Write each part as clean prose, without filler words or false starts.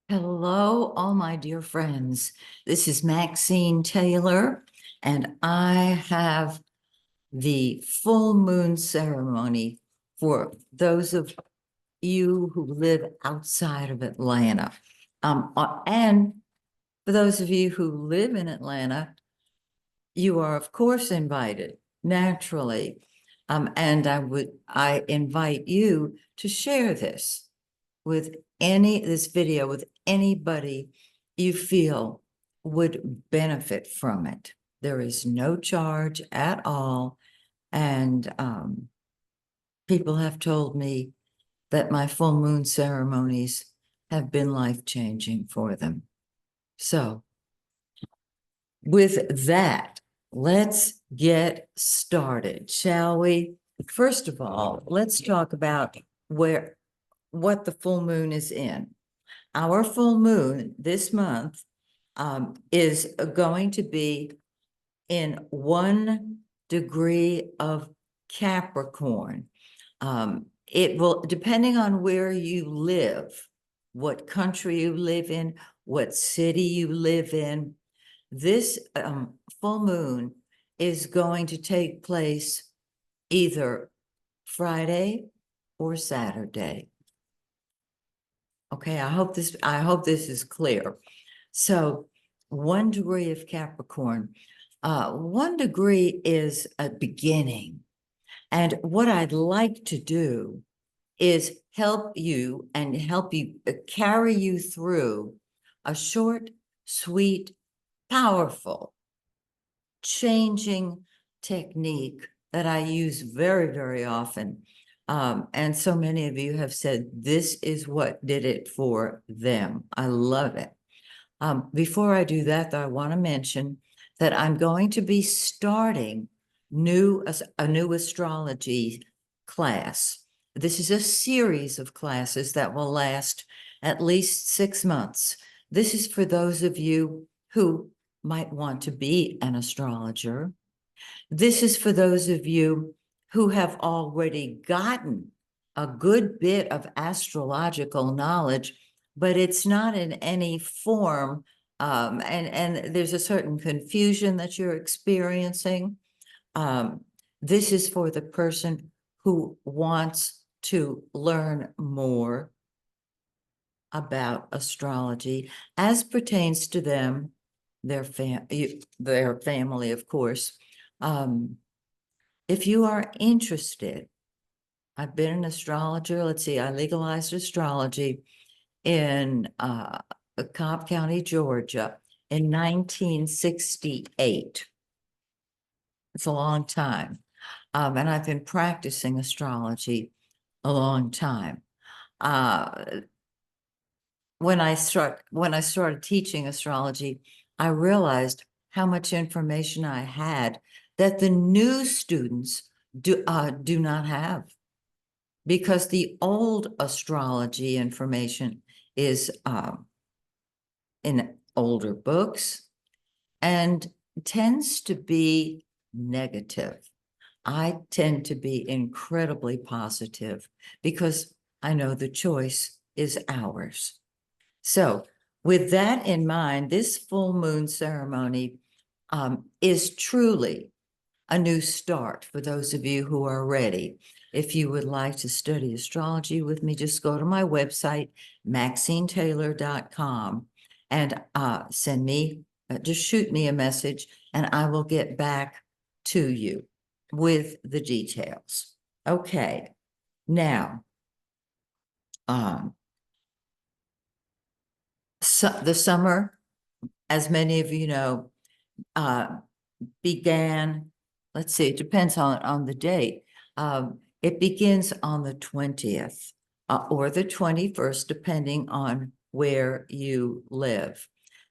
Hello, all my dear friends. This is Maxine Taylor, and I have the full moon ceremony for those of you who live outside of Atlanta. And for those of you who live in Atlanta, you are, of course, invited, naturally. And I invite you to share this video with anybody you feel would benefit from it. There is no charge at all. And people have told me that my full moon ceremonies have been life-changing for them. So with that, let's get started, shall we? First of all, let's talk about what the full moon is in. Our full moon this month is going to be in 1 degree of Capricorn. It will, depending on where you live, what country you live in, what city you live in, this full moon is going to take place either Friday or Saturday. Okay, I hope this is clear. So 1 degree of Capricorn, 1 degree is a beginning. And what I'd like to do is help you carry you through a short, sweet, powerful, changing technique that I use very, very often. And so many of you have said this is what did it for them. I love it. Before I do that, though, I want to mention that I'm going to be starting a new astrology class. This is a series of classes that will last at least 6 months. This is for those of you who might want to be an astrologer. This is for those of you who have already gotten a good bit of astrological knowledge, but it's not in any form, and there's a certain confusion that you're experiencing. This is for the person who wants to learn more about astrology as pertains to them, their family, of course. If you are interested, I've been an astrologer. Let's see, I legalized astrology in Cobb County, Georgia in 1968. It's a long time. And I've been practicing astrology a long time. When I started teaching astrology, I realized how much information I had that the new students do not have, because the old astrology information is in older books and tends to be negative. I tend to be incredibly positive because I know the choice is ours. So with that in mind, this full moon ceremony is truly a new start for those of you who are ready. If you would like to study astrology with me, just go to my website, MaxineTaylor.com, and just shoot me a message, and I will get back to you with the details. Okay, now, so the summer, as many of you know, began, let's see, it depends on the date. It begins on the 20th or the 21st, depending on where you live.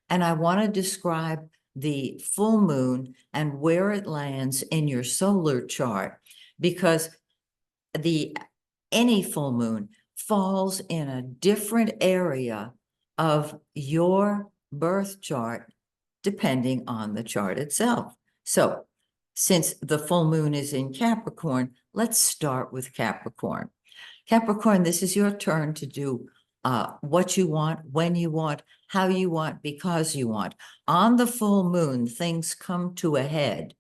And I want to describe the full moon and where it lands in your solar chart, because any full moon falls in a different area of your birth chart, depending on the chart itself. So since the full moon is in Capricorn, let's start with Capricorn. Capricorn, this is your turn to do what you want, when you want, how you want, because you want. On the full moon, things come to a head.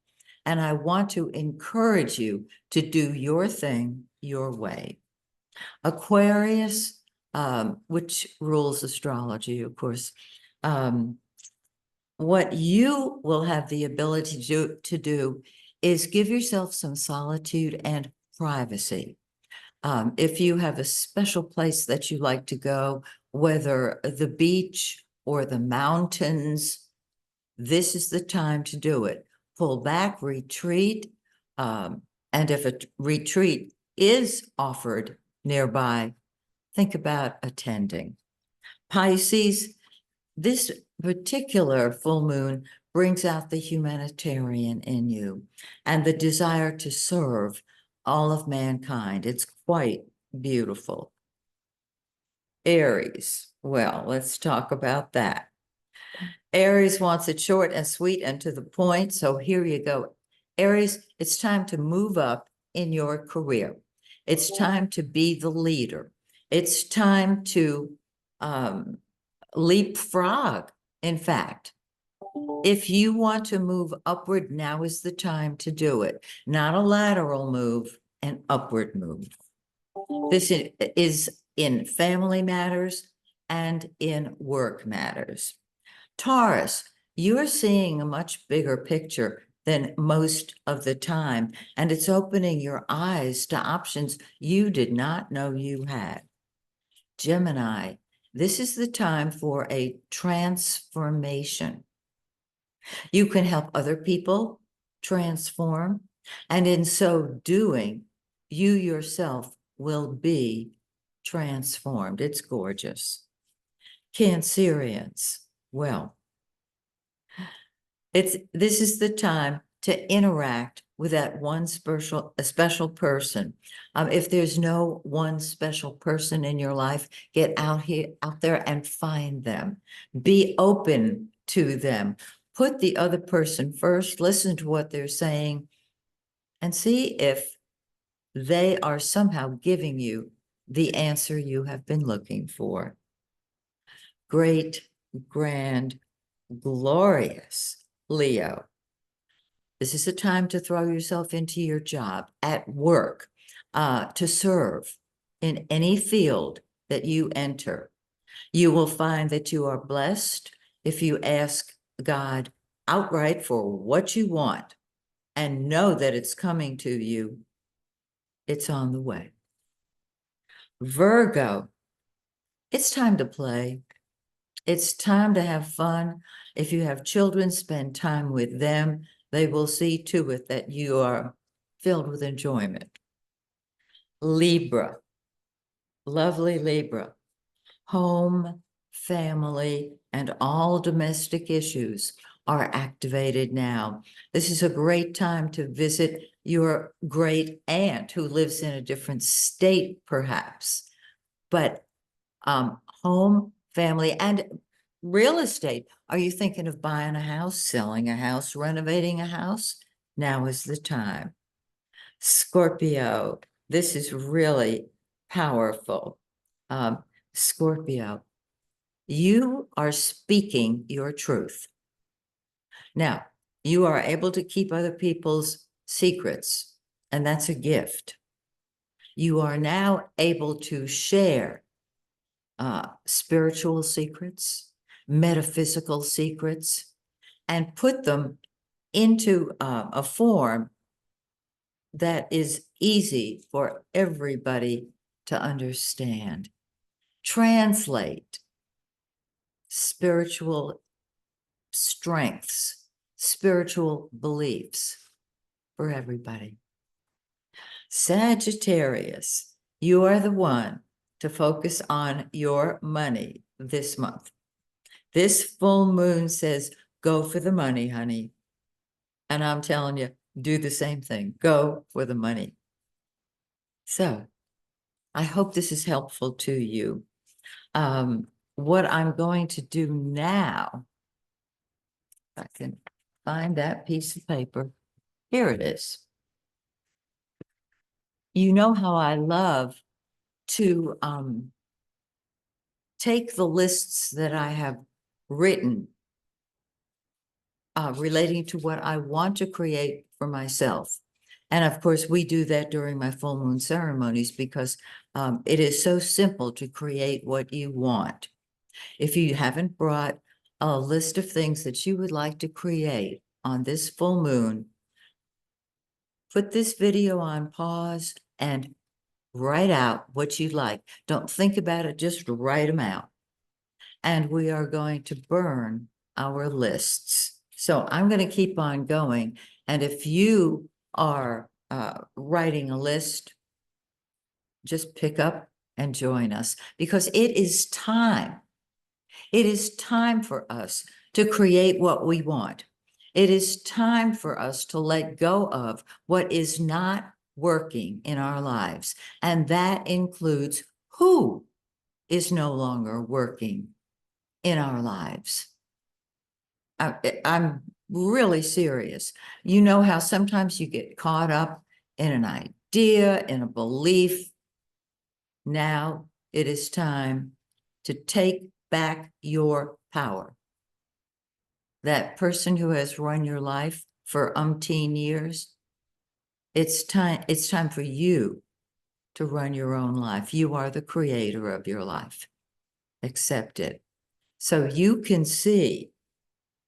And I want to encourage you to do your thing your way. Aquarius, which rules astrology, of course, what you will have the ability to do is give yourself some solitude and privacy. If you have a special place that you like to go, whether the beach or the mountains, this is the time to do it. Pull back, retreat, and if a retreat is offered nearby, think about attending. Pisces, this particular full moon brings out the humanitarian in you and the desire to serve all of mankind. It's quite beautiful. Aries, well, let's talk about that. Aries wants it short and sweet and to the point. So here you go. Aries, it's time to move up in your career. It's time to be the leader. It's time to leapfrog. In fact, if you want to move upward, now is the time to do it. Not a lateral move, an upward move. This is in family matters and in work matters. Taurus, you're seeing a much bigger picture than most of the time, and it's opening your eyes to options you did not know you had. Gemini, this is the time for a transformation. You can help other people transform, and in so doing, you yourself will be transformed. It's gorgeous. Cancerians, well, this is the time to interact with that one special person. If there's no one special person in your life, get out there and find them. Be open to them. Put the other person first, listen to what they're saying, and see if they are somehow giving you the answer you have been looking for. Great, grand, glorious Leo. This is a time to throw yourself into your job, at work, to serve in any field that you enter. You will find that you are blessed if you ask God outright for what you want and know that it's coming to you. It's on the way. Virgo, it's time to play. It's time to have fun. If you have children, spend time with them. They will see to it that you are filled with enjoyment. Libra, lovely Libra, home, family, and all domestic issues are activated now. This is a great time to visit your great aunt who lives in a different state, perhaps. But home, family, and real estate. Are you thinking of buying a house, selling a house, renovating a house? Now is the time. Scorpio, this is really powerful. Scorpio, you are speaking your truth. Now, you are able to keep other people's secrets, and that's a gift. You are now able to share spiritual secrets, metaphysical secrets, and put them into a form that is easy for everybody to understand. Translate spiritual strengths, spiritual beliefs for everybody. Sagittarius, you are the one to focus on your money this month. This full moon says, go for the money, honey. And I'm telling you, do the same thing. Go for the money. So I hope this is helpful to you. What I'm going to do now, if I can find that piece of paper. Here it is. You know how I love to take the lists that I have written relating to what I want to create for myself. And of course, we do that during my full moon ceremonies because it is so simple to create what you want. If you haven't brought a list of things that you would like to create on this full moon, put this video on pause and write out what you'd like. Don't think about it, just write them out. And we are going to burn our lists. So I'm going to keep on going. And if you are writing a list, just pick up and join us because it is time. It is time for us to create what we want. It is time for us to let go of what is not working in our lives. And that includes who is no longer working in our lives. I'm really serious. You know how sometimes you get caught up in an idea, in a belief. Now it is time to take back your power. That person who has run your life for umpteen years, it's time for you to run your own life. You are the creator of your life. Accept it. So you can see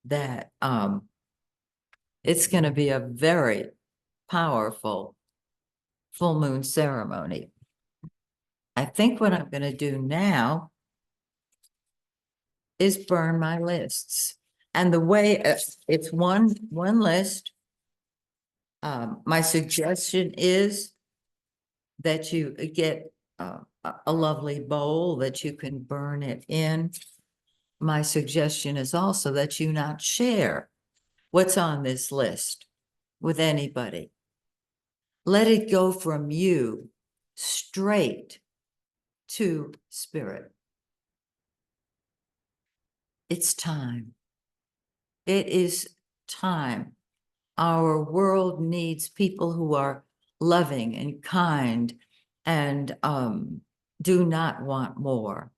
that it's going to be a very powerful full moon ceremony. I think what I'm going to do now is burn my lists. And the way it's one list, my suggestion is that you get a lovely bowl that you can burn it in. My suggestion is also that you not share what's on this list with anybody. Let it go from you straight to spirit. It's time. It is time. Our world needs people who are loving and kind and do not want more,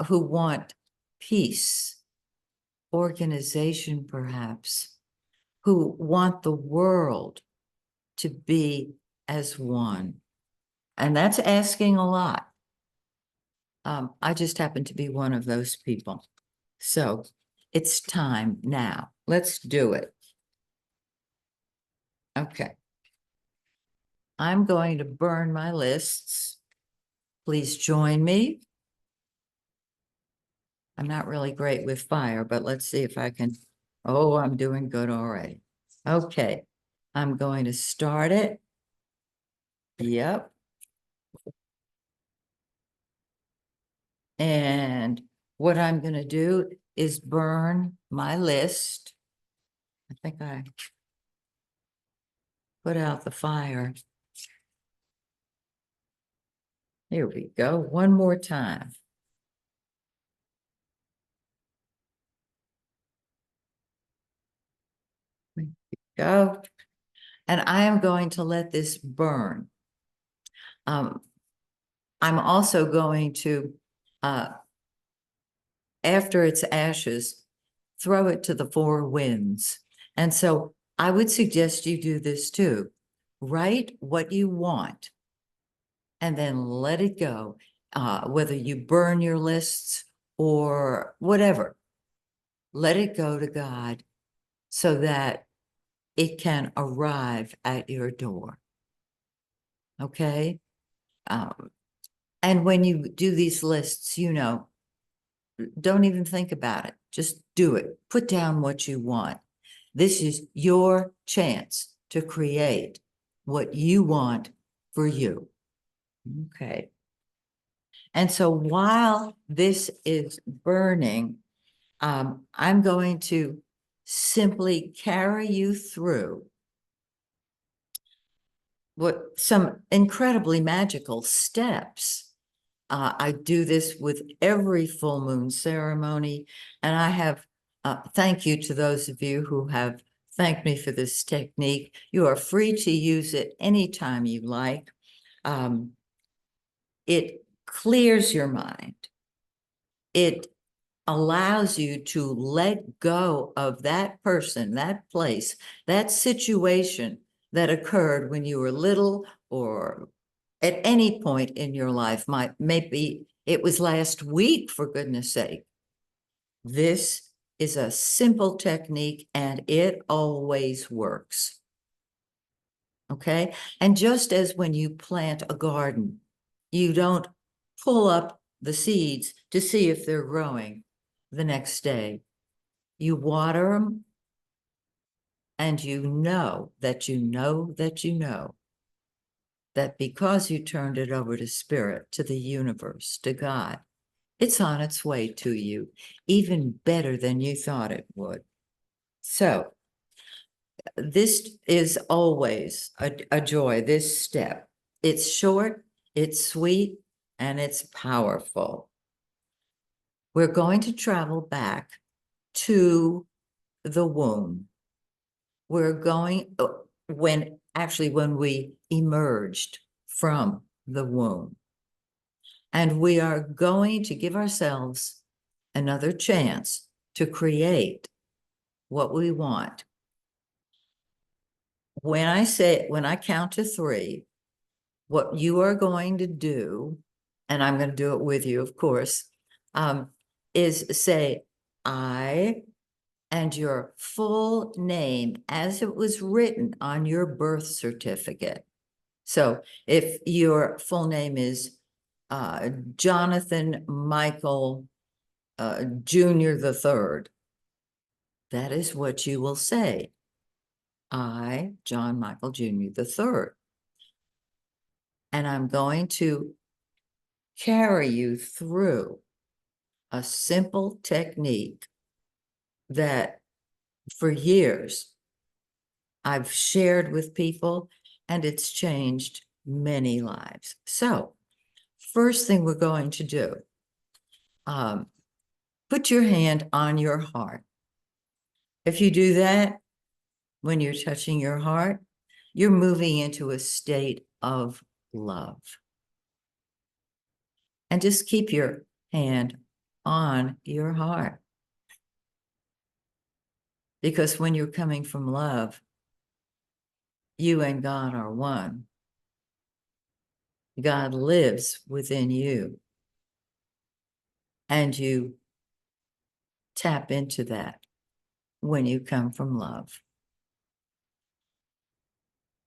who want peace, organization perhaps, who want the world to be as one. And that's asking a lot. I just happen to be one of those people. So it's time now. Let's do it. Okay. I'm going to burn my lists. Please join me. I'm not really great with fire, but let's see if I can. Oh, I'm doing good already. Okay. I'm going to start it. Yep. And what I'm going to do is burn my list. I think I put out the fire. Here we go. One more time. There we go. And I am going to let this burn. I'm also going to, after it's ashes, throw it to the four winds. And so I would suggest you do this too. Write what you want and then let it go, whether you burn your lists or whatever. Let it go to God so that it can arrive at your door. Okay? And when you do these lists, you know, don't even think about it. Just do it. Put down what you want. This is your chance to create what you want for you. Okay. And so while this is burning, I'm going to simply carry you through some incredibly magical steps. I do this with every full moon ceremony, and I have thank you to those of you who have thanked me for this technique. You are free to use it anytime you like. It clears your mind. it allows you to let go of that person, that place, that situation that occurred when you were little or at any point in your life. Maybe it was last week, for goodness sake. This is a simple technique and it always works. Okay. And just as when you plant a garden, you don't pull up the seeds to see if they're growing the next day. You water them and you know that you know that you know that because you turned it over to spirit, to the universe, to God, it's on its way to you, even better than you thought it would. So this is always a joy, this step. It's short, it's sweet, and it's powerful. We're going to travel back to the womb. We're going, when we emerged from the womb. And we are going to give ourselves another chance to create what we want. When I count to 3, what you are going to do, and I'm going to do it with you, of course, is say, I, and your full name as it was written on your birth certificate. So if your full name is Jonathan Michael Jr. the Third, that is what you will say. I, John Michael Jr. the Third. And I'm going to carry you through a simple technique that for years I've shared with people, and it's changed many lives. So first thing we're going to do, put your hand on your heart. If you do that, when you're touching your heart, you're moving into a state of love. And just keep your hand on your heart. Because when you're coming from love, you and God are one. God lives within you. And you tap into that when you come from love.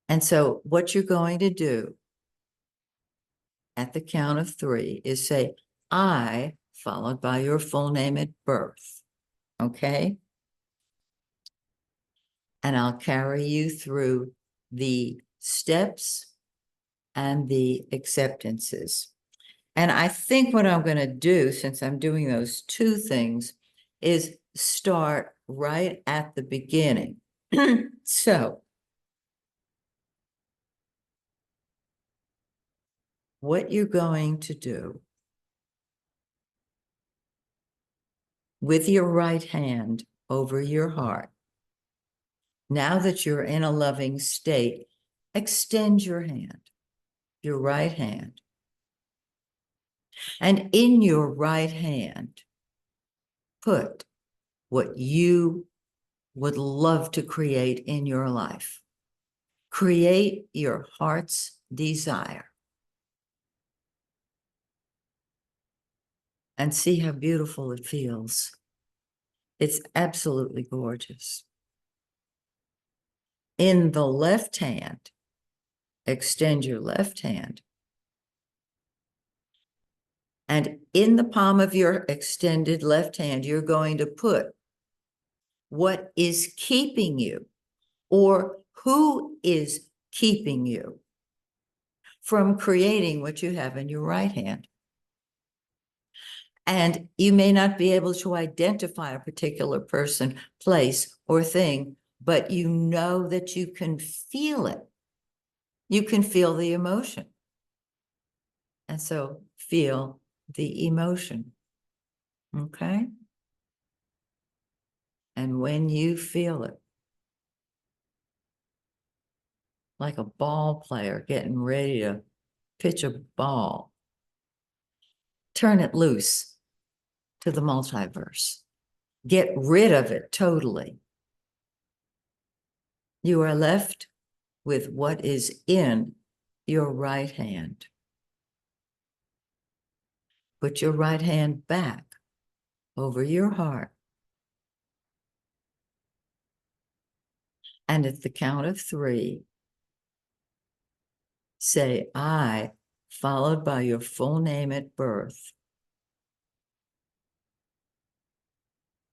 And so what you're going to do at the count of 3 is say, I, followed by your full name at birth. Okay? And I'll carry you through the steps and the acceptances. And I think what I'm going to do, since I'm doing those 2 things, is start right at the beginning. So, what you're going to do with your right hand over your heart, now that you're in a loving state, extend your hand, your right hand. And in your right hand, put what you would love to create in your life. Create your heart's desire. And see how beautiful it feels. It's absolutely gorgeous. In the left hand, extend your left hand. And in the palm of your extended left hand, you're going to put what is keeping you, or who is keeping you from creating what you have in your right hand. And you may not be able to identify a particular person, place, or thing, but you know that you can feel it. You can feel the emotion. And so feel the emotion. Okay? And when you feel it, like a ball player getting ready to pitch a ball, turn it loose to the multiverse. Get rid of it totally. You are left with what is in your right hand. Put your right hand back over your heart. And at the count of 3, say I, followed by your full name at birth.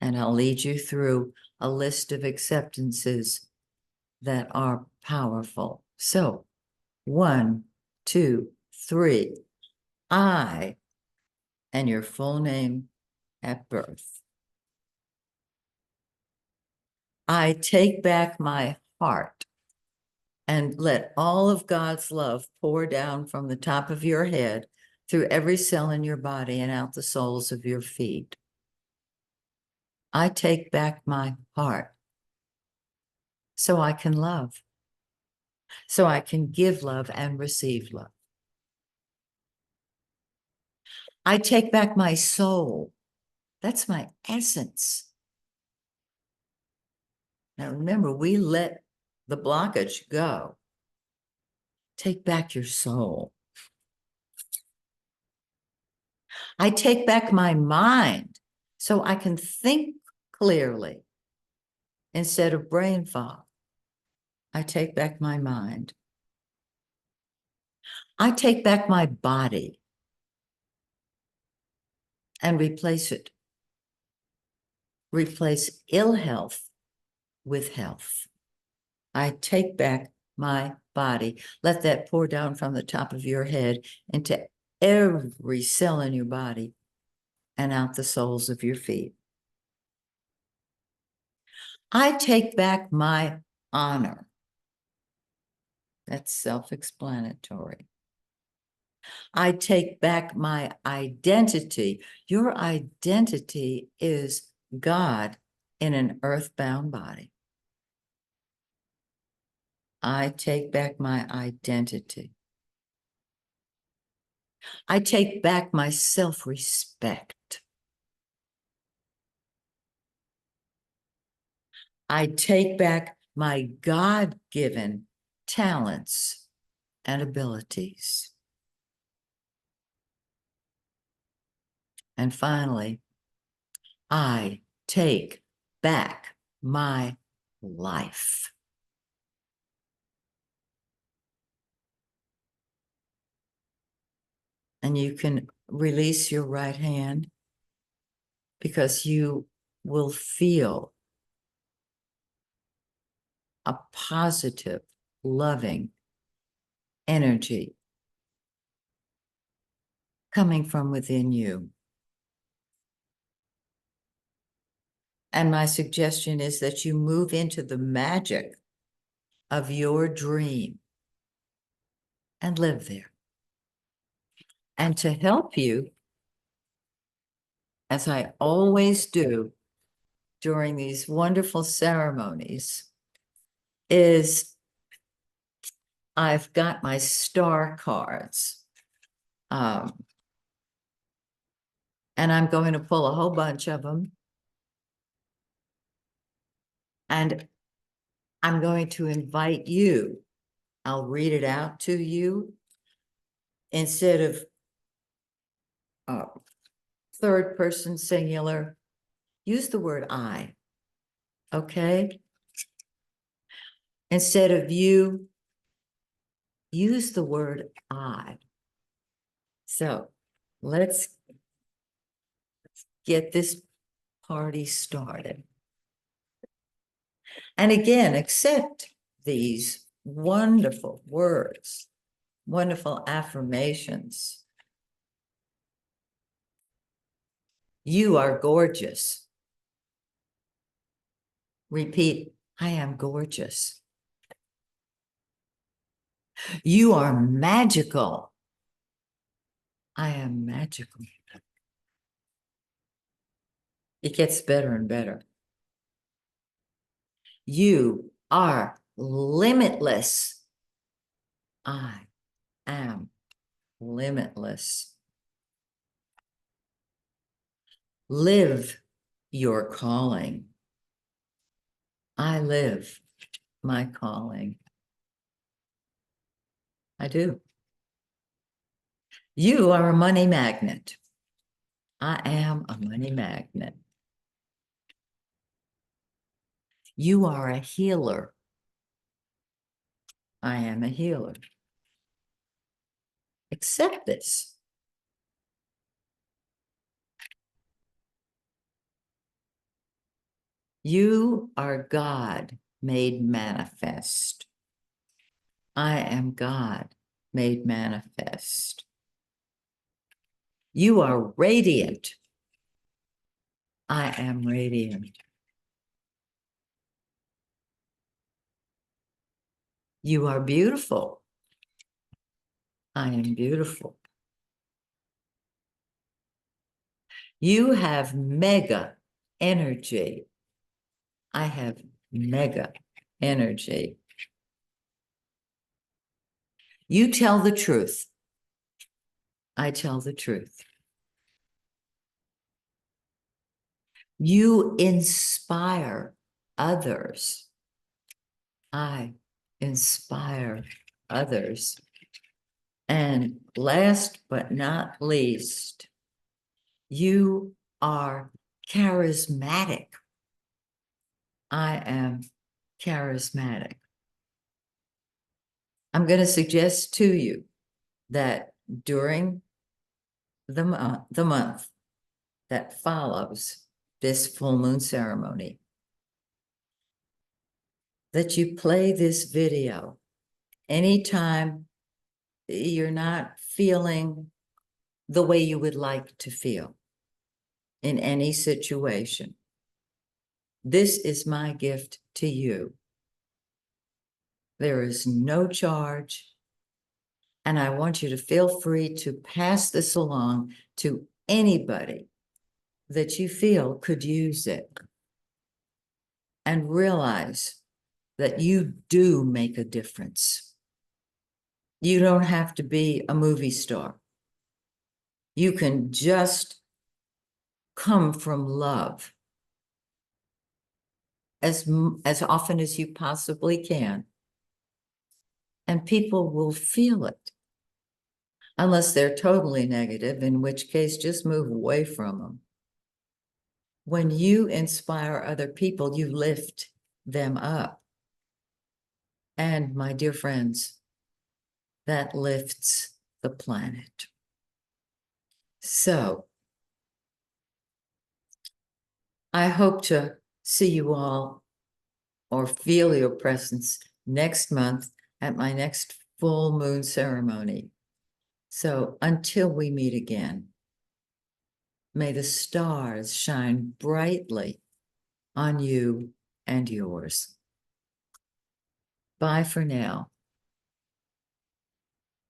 And I'll lead you through a list of acceptances that are powerful. So 1, 2, 3, I, and your full name at birth. I take back my heart and let all of God's love pour down from the top of your head through every cell in your body and out the soles of your feet. I take back my heart so I can love, so I can give love and receive love. I take back my soul. That's my essence. Now remember, we let the blockage go. Take back your soul. I take back my mind so I can think clearly instead of brain fog. I take back my mind. I take back my body and replace it. Replace ill health with health. I take back my body. Let that pour down from the top of your head into every cell in your body and out the soles of your feet. I take back my honor. That's self-explanatory. I take back my identity. Your identity is God in an earthbound body. I take back my identity. I take back my self-respect. I take back my God-given talents and abilities. And finally, I take back my life. And you can release your right hand because you will feel a positive, loving energy coming from within you. And my suggestion is that you move into the magic of your dream and live there. And to help you, as I always do during these wonderful ceremonies, is I've got my star cards. And I'm going to pull a whole bunch of them. And I'm going to invite you. I'll read it out to you instead of third person singular. Use the word I, okay? Instead of you, use the word I. So let's get this party started. And again, accept these wonderful words, wonderful affirmations. You are gorgeous. Repeat, I am gorgeous. You are magical. I am magical. It gets better and better. You are limitless. I am limitless. Live your calling. I live my calling. I do. You are a money magnet. I am a money magnet. You are a healer. I am a healer. Accept this. You are God made manifest. I am God made manifest. You are radiant. I am radiant. You are beautiful. I am beautiful. You have mega energy. I have mega energy. You tell the truth. I tell the truth. You inspire others. I inspire others. And last but not least, you are charismatic. I am charismatic. I'm going to suggest to you that during the month that follows this full moon ceremony, that you play this video anytime you're not feeling the way you would like to feel in any situation. This is my gift to you. There is no charge, and I want you to feel free to pass this along to anybody that you feel could use it. And realize that you do make a difference. You don't have to be a movie star. You can just come from love as often as you possibly can. And people will feel it. Unless they're totally negative, in which case just move away from them. When you inspire other people, you lift them up. And my dear friends, that lifts the planet. So I hope to see you all or feel your presence next month at my next full moon ceremony. So until we meet again, may the stars shine brightly on you and yours. Bye for now.